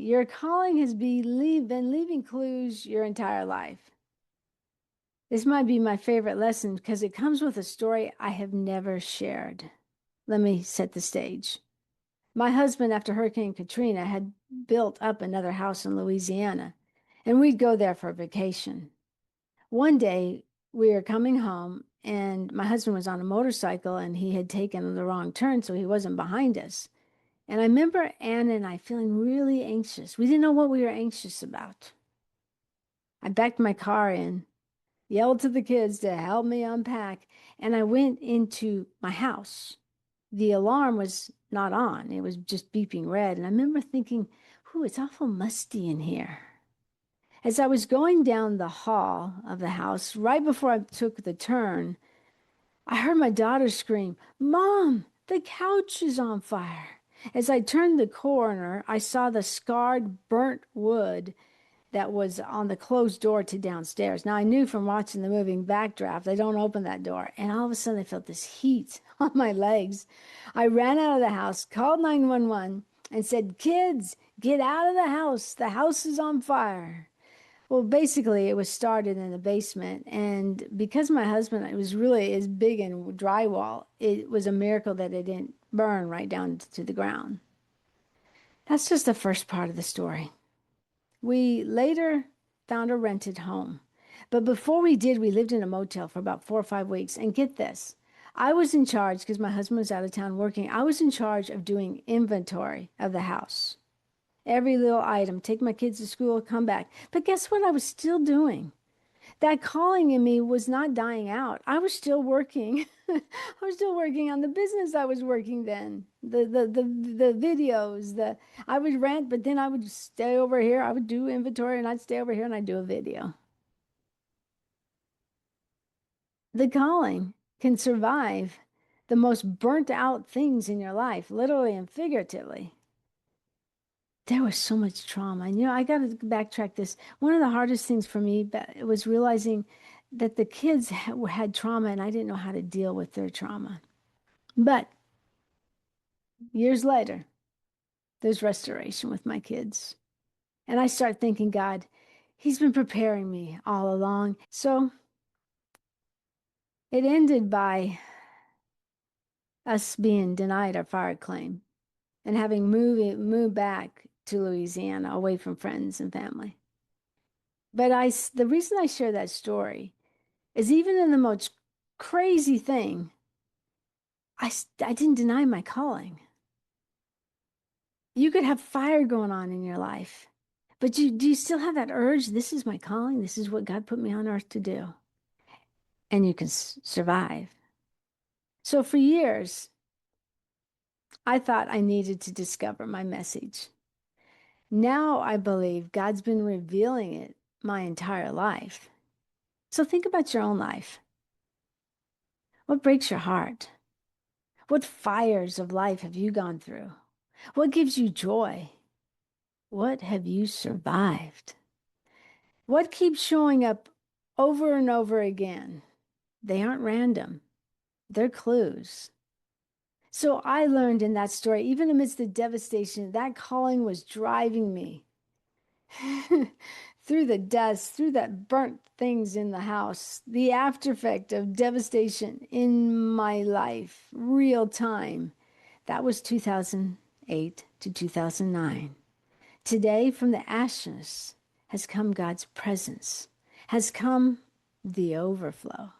Your calling has been leaving clues your entire life. This might be my favorite lesson because it comes with a story I have never shared. Let me set the stage. My husband, after Hurricane Katrina, had built up another house in Louisiana, and we'd go there for a vacation. One day, we were coming home, and my husband was on a motorcycle and he had taken the wrong turn, so he wasn't behind us. And I remember Anna and I feeling really anxious. We didn't know what we were anxious about. I backed my car in, yelled to the kids to help me unpack, and I went into my house. The alarm was not on, it was just beeping red. And I remember thinking, "Ooh, it's awful musty in here." As I was going down the hall of the house, right before I took the turn, I heard my daughter scream, "Mom, the couch is on fire." As I turned the corner, I saw the scarred, burnt wood that was on the closed door to downstairs. Now, I knew from watching the moving Backdraft, they don't open that door. And all of a sudden, I felt this heat on my legs. I ran out of the house, called 911, and said, "Kids, get out of the house. The house is on fire." Well, basically, it was started in the basement. And because my husband it was really is big in drywall, it was a miracle that it didn't burn right down to the ground. That's just the first part of the story. We later found a rented home. But before we did, we lived in a motel for about 4 or 5 weeks. And get this, I was in charge because my husband was out of town working. I was in charge of doing inventory of the house. Every little item, take my kids to school, come back. But guess what I was still doing? That calling in me was not dying out. I was still working. I was still working on the business I was working then. The videos, I would rent, but then I would stay over here. I would do inventory and I'd stay over here and I'd do a video. The calling can survive the most burnt out things in your life, literally and figuratively. There was so much trauma. And I got to backtrack this. One of the hardest things for me was realizing that the kids had trauma and I didn't know how to deal with their trauma. But years later, there's restoration with my kids. And I start thinking, God, He's been preparing me all along. So it ended by us being denied our fire claim and having moved back to Louisiana away from friends and family. But the reason I share that story is even in the most crazy thing, I didn't deny my calling. You could have fire going on in your life, but do you still have that urge? This is my calling. This is what God put me on earth to do. And you can survive. So for years, I thought I needed to discover my message. Now I believe God's been revealing it my entire life. So think about your own life. What breaks your heart? What fires of life have you gone through? What gives you joy? What have you survived? What keeps showing up over and over again? They aren't random, they're clues. So I learned in that story, even amidst the devastation, that calling was driving me through the dust, through that burnt things in the house, the after effect of devastation in my life, real time. That was 2008 to 2009. Today, from the ashes has come God's presence, has come the overflow.